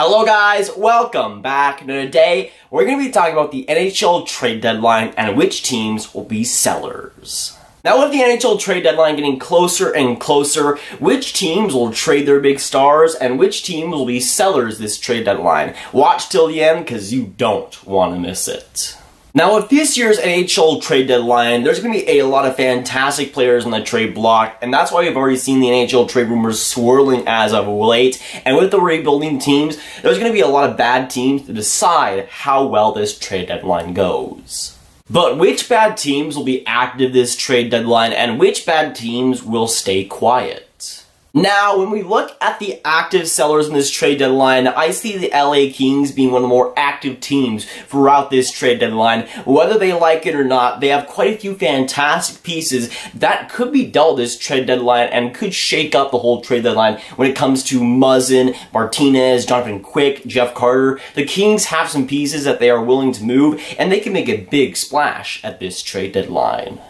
Hello guys, welcome back. Now today, we're going to be talking about the NHL trade deadline and which teams will be sellers. Now with the NHL trade deadline getting closer and closer, which teams will trade their big stars and which teams will be sellers this trade deadline? Watch till the end because you don't want to miss it. Now with this year's NHL trade deadline, there's going to be a lot of fantastic players on the trade block, and that's why we've already seen the NHL trade rumors swirling as of late. And with the rebuilding teams, there's going to be a lot of bad teams to decide how well this trade deadline goes. But which bad teams will be active this trade deadline and which bad teams will stay quiet? Now, when we look at the active sellers in this trade deadline, I see the LA Kings being one of the more active teams throughout this trade deadline. Whether they like it or not, they have quite a few fantastic pieces that could be dealt this trade deadline and could shake up the whole trade deadline when it comes to Muzzin, Martinez, Jonathan Quick, Jeff Carter. The Kings have some pieces that they are willing to move, and they can make a big splash at this trade deadline.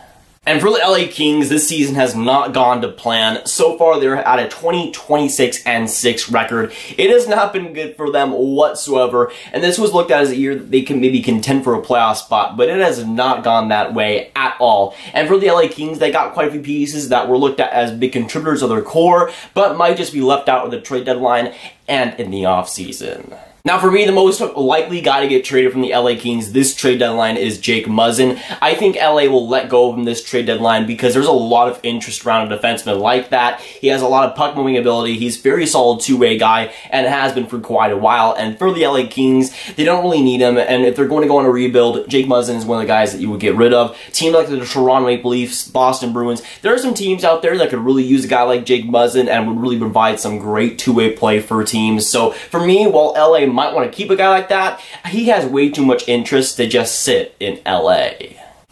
And for the LA Kings, this season has not gone to plan. So far, they're at a 20-26-6 record. It has not been good for them whatsoever, and this was looked at as a year that they can maybe contend for a playoff spot, but it has not gone that way at all. And for the LA Kings, they got quite a few pieces that were looked at as big contributors of their core, but might just be left out of the trade deadline and in the offseason. Now for me, the most likely guy to get traded from the LA Kings this trade deadline is Jake Muzzin. I think LA will let go of him this trade deadline because there's a lot of interest around a defenseman like that. He has a lot of puck moving ability. He's a very solid two-way guy and has been for quite a while. And for the LA Kings, they don't really need him. And if they're going to go on a rebuild, Jake Muzzin is one of the guys that you would get rid of. Teams like the Toronto Maple Leafs, Boston Bruins, there are some teams out there that could really use a guy like Jake Muzzin and would really provide some great two-way play for teams. So for me, while LA might want to keep a guy like that, he has way too much interest to just sit in LA.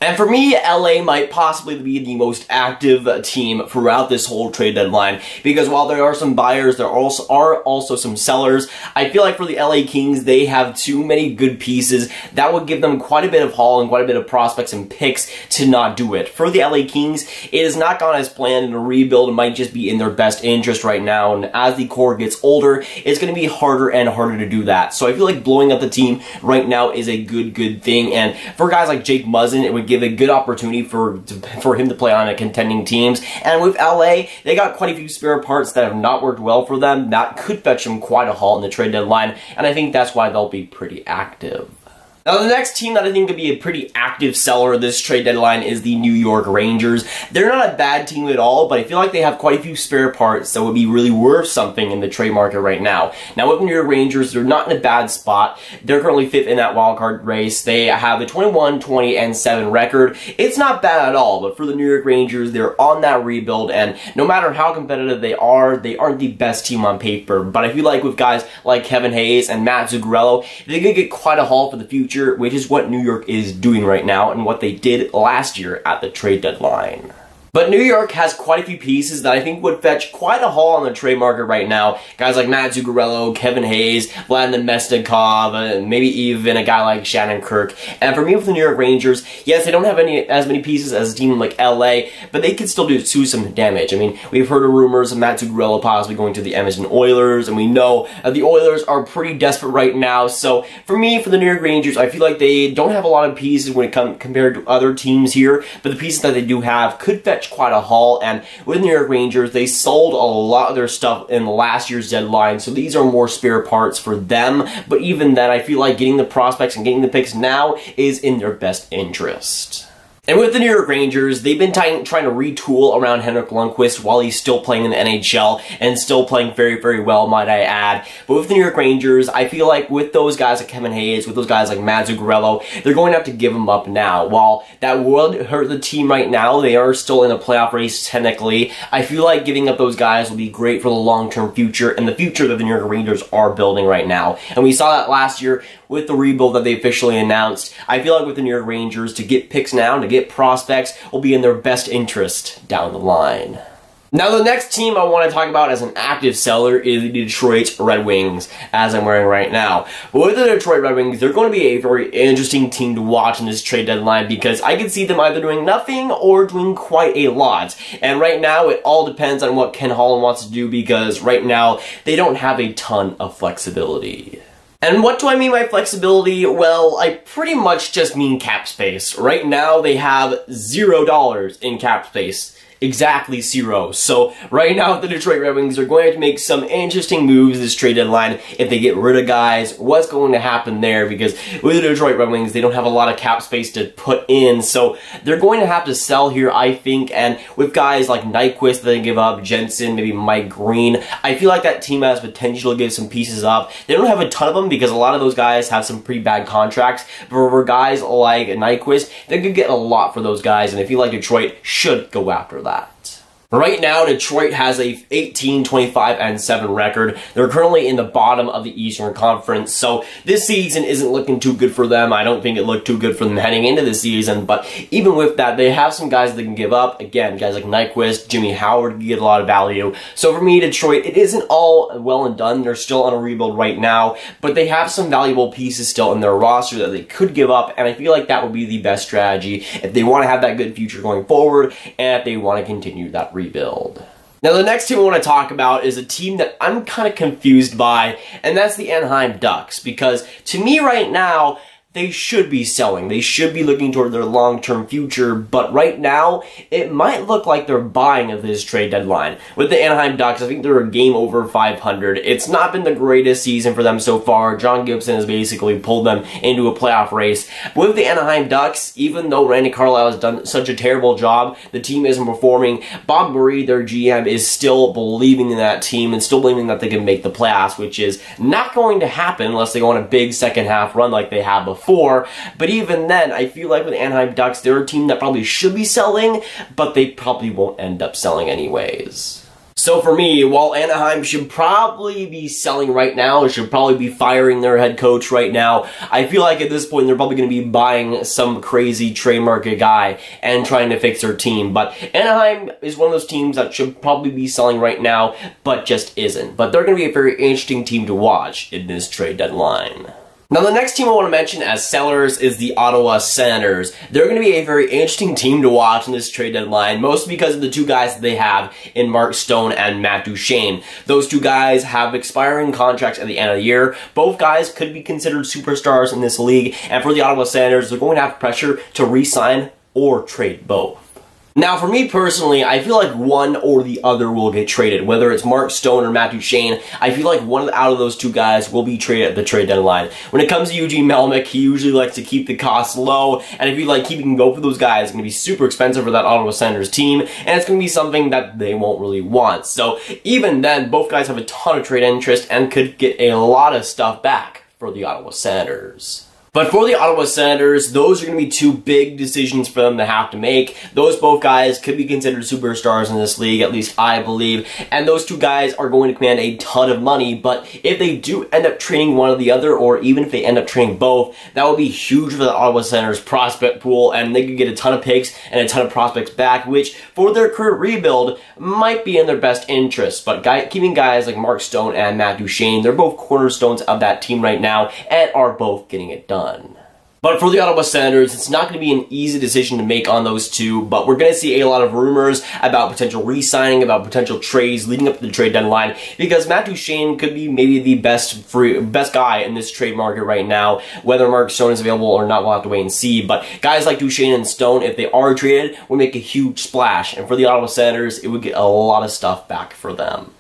And for me, LA might possibly be the most active team throughout this whole trade deadline, because while there are some buyers, there are also some sellers. I feel like for the LA Kings, they have too many good pieces that would give them quite a bit of haul and quite a bit of prospects and picks to not do it. For the LA Kings, it has not gone as planned, and a rebuild might just be in their best interest right now, and as the core gets older, it's going to be harder and harder to do that. So I feel like blowing up the team right now is a good thing, and for guys like Jake Muzzin, it would give a good opportunity for him to play on a contending teams. And with LA, they got quite a few spare parts that have not worked well for them that could fetch them quite a haul in the trade deadline, and I think that's why they'll be pretty active. Now, the next team that I think could be a pretty active seller this trade deadline is the New York Rangers. They're not a bad team at all, but I feel like they have quite a few spare parts that would be really worth something in the trade market right now. Now, with the New York Rangers, they're not in a bad spot. They're currently 5th in that wildcard race. They have a 21-20-7 record. It's not bad at all, but for the New York Rangers, they're on that rebuild, and no matter how competitive they aren't the best team on paper. But I feel like with guys like Kevin Hayes and Matt Zuccarello, they could get quite a haul for the future, which is what New York is doing right now and what they did last year at the trade deadline. But New York has quite a few pieces that I think would fetch quite a haul on the trade market right now. Guys like Matt Zuccarello, Kevin Hayes, Vladimir Mestikov, maybe even a guy like Shannon Kirk. And for me with the New York Rangers, yes, they don't have as many pieces as a team like LA, but they could still do some damage. I mean, we've heard of rumors of Matt Zuccarello possibly going to the Edmonton Oilers, and we know that the Oilers are pretty desperate right now. So for me, for the New York Rangers, I feel like they don't have a lot of pieces when it comes compared to other teams here, but the pieces that they do have could fetch quite a haul. And with New York Rangers, they sold a lot of their stuff in last year's deadline, so these are more spare parts for them. But even then, I feel like getting the prospects and getting the picks now is in their best interest. And with the New York Rangers, they've been trying to retool around Henrik Lundqvist while he's still playing in the NHL and still playing very well, might I add. But with the New York Rangers, I feel like with those guys like Kevin Hayes, with those guys like Matt Zuccarello, they're going to have to give them up now. While that would hurt the team right now, they are still in a playoff race technically. I feel like giving up those guys will be great for the long-term future and the future that the New York Rangers are building right now. And we saw that last year with the rebuild that they officially announced. I feel like with the New York Rangers, to get picks now, to get prospects, will be in their best interest down the line. Now, the next team I want to talk about as an active seller is the Detroit Red Wings, as I'm wearing right now. But with the Detroit Red Wings, they're going to be a very interesting team to watch in this trade deadline because I can see them either doing nothing or doing quite a lot. And right now, it all depends on what Ken Holland wants to do because right now, they don't have a ton of flexibility. And what do I mean by flexibility? Well, I pretty much just mean cap space. Right now, they have $0 in cap space. Exactly 0. So right now the Detroit Red Wings are going to have to make some interesting moves this trade deadline if they get rid of guys. What's going to happen there? Because with the Detroit Red Wings, they don't have a lot of cap space to put in. So they're going to have to sell here, I think. And with guys like Nyquist that they give up, Jensen, maybe Mike Green, I feel like that team has potential to give some pieces up. They don't have a ton of them because a lot of those guys have some pretty bad contracts. But for guys like Nyquist, they could get a lot for those guys. And I feel like Detroit should go after that. Right now, Detroit has a 18, 25, and 7 record. They're currently in the bottom of the Eastern Conference, so this season isn't looking too good for them. I don't think it looked too good for them heading into the season, but even with that, they have some guys they can give up. Again, guys like Nyquist, Jimmy Howard can get a lot of value. So for me, Detroit, it isn't all well and done. They're still on a rebuild right now, but they have some valuable pieces still in their roster that they could give up, and I feel like that would be the best strategy if they want to have that good future going forward, and if they want to continue that rebuild. Now, the next team I want to talk about is a team that I'm kind of confused by, and that's the Anaheim Ducks, because to me right now, they should be selling. They should be looking toward their long-term future, but right now, it might look like they're buying at this trade deadline. With the Anaheim Ducks, I think they're a game over 500. It's not been the greatest season for them so far. John Gibson has basically pulled them into a playoff race. But with the Anaheim Ducks, even though Randy Carlyle has done such a terrible job, the team isn't performing. Bob Murray, their GM, is still believing in that team and still believing that they can make the playoffs, which is not going to happen unless they go on a big second-half run like they have before. But even then, I feel like with the Anaheim Ducks, they're a team that probably should be selling, but they probably won't end up selling anyways. So for me, while Anaheim should probably be selling right now, should probably be firing their head coach right now, I feel like at this point they're probably going to be buying some crazy trade market guy and trying to fix their team. But Anaheim is one of those teams that should probably be selling right now, but just isn't. But they're going to be a very interesting team to watch in this trade deadline. Now, the next team I want to mention as sellers is the Ottawa Senators. They're going to be a very interesting team to watch in this trade deadline, mostly because of the two guys that they have in Mark Stone and Matt Duchene. Those two guys have expiring contracts at the end of the year. Both guys could be considered superstars in this league, and for the Ottawa Senators, they're going to have pressure to re-sign or trade both. Now, for me personally, I feel like one or the other will get traded. Whether it's Mark Stone or Matt Duchene, I feel like one out of those two guys will be traded at the trade deadline. When it comes to Eugene Melnyk, he usually likes to keep the costs low, and I feel like keeping both of those guys is going to be super expensive for that Ottawa Senators team, and it's going to be something that they won't really want. So even then, both guys have a ton of trade interest and could get a lot of stuff back for the Ottawa Senators. But for the Ottawa Senators, those are going to be two big decisions for them to have to make. Those both guys could be considered superstars in this league, at least I believe. And those two guys are going to command a ton of money. But if they do end up trading one or the other, or even if they end up trading both, that would be huge for the Ottawa Senators prospect pool. And they could get a ton of picks and a ton of prospects back, which for their current rebuild might be in their best interest. But keeping guys like Mark Stone and Matt Duchene, they're both cornerstones of that team right now and are both getting it done. But for the Ottawa Senators, it's not going to be an easy decision to make on those two, but we're going to see a lot of rumors about potential re-signing, about potential trades leading up to the trade deadline, because Matt Duchene could be maybe the best guy in this trade market right now. Whether Mark Stone is available or not, we'll have to wait and see, but guys like Duchene and Stone, if they are traded, would make a huge splash, and for the Ottawa Senators, it would get a lot of stuff back for them.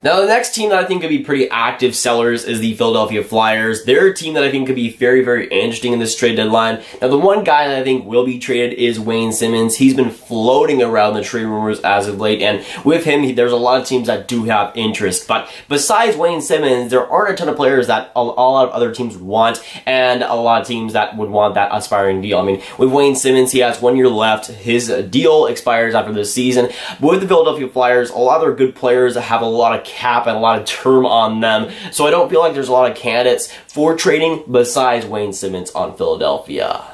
Now, the next team that I think could be pretty active sellers is the Philadelphia Flyers. They're a team that I think could be very, very interesting in this trade deadline. Now, the one guy that I think will be traded is Wayne Simmonds. He's been floating around the trade rumors as of late, and with him, there's a lot of teams that do have interest. But besides Wayne Simmonds, there aren't a ton of players that a lot of other teams would want, and a lot of teams that would want that aspiring deal. I mean, with Wayne Simmonds, he has 1 year left. His deal expires after this season. But with the Philadelphia Flyers, a lot of their good players that have a lot of cap and a lot of term on them, so I don't feel like there's a lot of candidates for trading besides Wayne Simmonds on Philadelphia.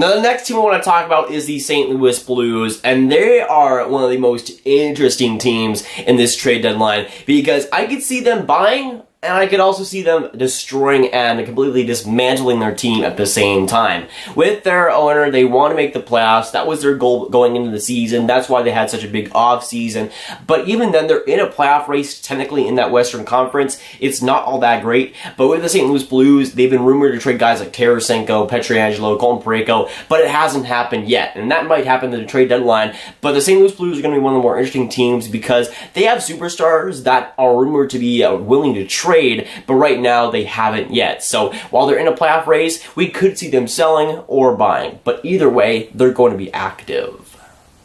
Now, the next team I want to talk about is the St. Louis Blues, and they are one of the most interesting teams in this trade deadline because I could see them buying, and I could also see them destroying and completely dismantling their team at the same time. With their owner, they want to make the playoffs. That was their goal going into the season. That's why they had such a big off season. But even then, they're in a playoff race, technically in that Western Conference. It's not all that great. But with the St. Louis Blues, they've been rumored to trade guys like Tarasenko, Pietrangelo, Colton Parayko, but it hasn't happened yet. And that might happen at the trade deadline. But the St. Louis Blues are going to be one of the more interesting teams because they have superstars that are rumored to be willing to trade, but right now they haven't yet. So while they're in a playoff race, we could see them selling or buying. But either way, they're going to be active.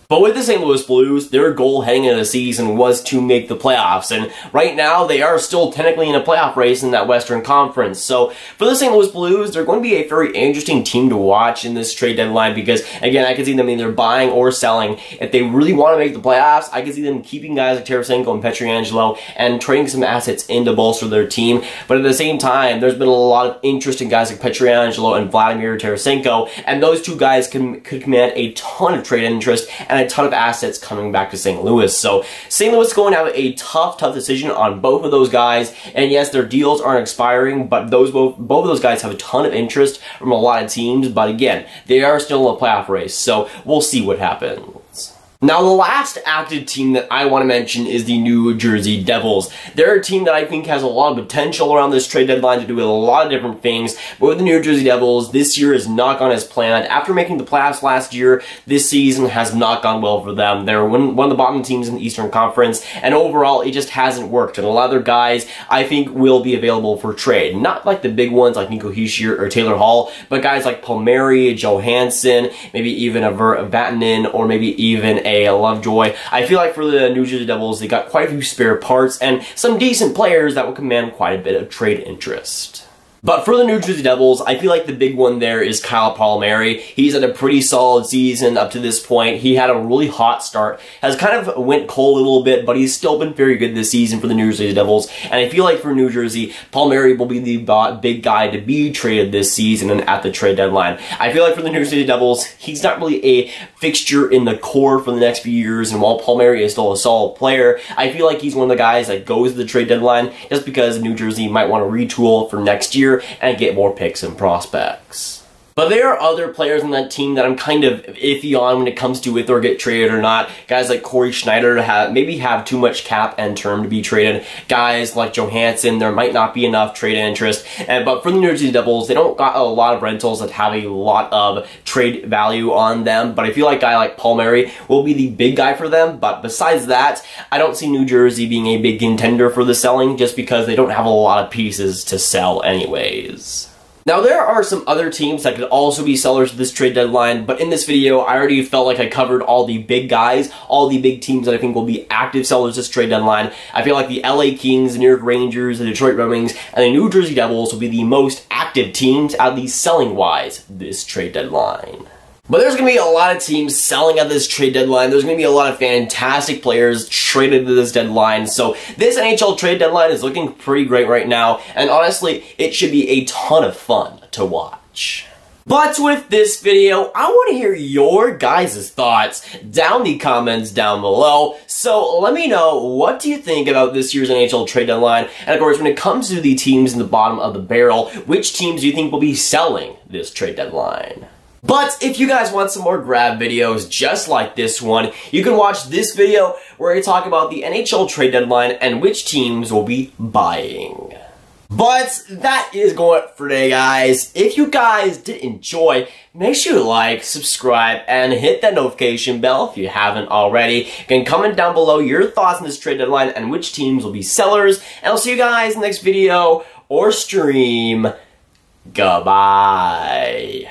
But with the St. Louis Blues, their goal heading into the season was to make the playoffs, and right now they are still technically in a playoff race in that Western Conference. So for the St. Louis Blues, they're going to be a very interesting team to watch in this trade deadline because, again, I can see them either buying or selling. If they really want to make the playoffs, I can see them keeping guys like Tarasenko and Pietrangelo and trading some assets in to bolster their team. But at the same time, there's been a lot of interest in guys like Pietrangelo and Vladimir Tarasenko, and those two guys could command a ton of trade interest and a ton of assets coming back to St. Louis. So St. Louis is going to have a tough decision on both of those guys. And yes, their deals aren't expiring, but both of those guys have a ton of interest from a lot of teams. But again, they are still in a playoff race, so we'll see what happens. Now, the last active team that I want to mention is the New Jersey Devils. They're a team that I think has a lot of potential around this trade deadline to do a lot of different things, but with the New Jersey Devils, this year has not gone as planned. After making the playoffs last year, this season has not gone well for them. They're one of the bottom teams in the Eastern Conference, and overall, it just hasn't worked, and a lot of their guys, I think, will be available for trade. Not like the big ones like Nico Hischier or Taylor Hall, but guys like Palmieri, Johansson, maybe even a Vatanen, or maybe even a Lovejoy. I feel like for the New Jersey Devils, they got quite a few spare parts and some decent players that will command quite a bit of trade interest. But for the New Jersey Devils, I feel like the big one there is Kyle Palmieri. He's had a pretty solid season up to this point. He had a really hot start, has kind of went cold a little bit, but he's still been very good this season for the New Jersey Devils. And I feel like for New Jersey, Palmieri will be the big guy to be traded this season and at the trade deadline. I feel like for the New Jersey Devils, he's not really a fixture in the core for the next few years, and while Palmieri is still a solid player, I feel like he's one of the guys that goes to the trade deadline just because New Jersey might want to retool for next year and get more picks and prospects. But there are other players on that team that I'm kind of iffy on when it comes to if they'll get traded or not. Guys like Corey Schneider maybe have too much cap and term to be traded. Guys like Johansson, there might not be enough trade interest. But for the New Jersey Devils, they don't got a lot of rentals that have a lot of trade value on them. But I feel like a guy like Palmieri will be the big guy for them. But besides that, I don't see New Jersey being a big contender for the selling just because they don't have a lot of pieces to sell anyways. Now, there are some other teams that could also be sellers of this trade deadline, but in this video, I already felt like I covered all the big guys, all the big teams that I think will be active sellers this trade deadline. I feel like the LA Kings, the New York Rangers, the Detroit Red Wings, and the New Jersey Devils will be the most active teams, at least selling-wise, this trade deadline. But there's going to be a lot of teams selling at this trade deadline. There's going to be a lot of fantastic players traded to this deadline. So this NHL trade deadline is looking pretty great right now. And honestly, it should be a ton of fun to watch. But with this video, I want to hear your guys' thoughts down in the comments down below. So let me know, what do you think about this year's NHL trade deadline? And of course, when it comes to the teams in the bottom of the barrel, which teams do you think will be selling this trade deadline? But if you guys want some more grab videos just like this one, you can watch this video where I talk about the NHL trade deadline and which teams will be buying. But that is going for today, guys. If you guys did enjoy, make sure to like, subscribe, and hit that notification bell if you haven't already. You can comment down below your thoughts on this trade deadline and which teams will be sellers. And I'll see you guys in the next video or stream. Goodbye.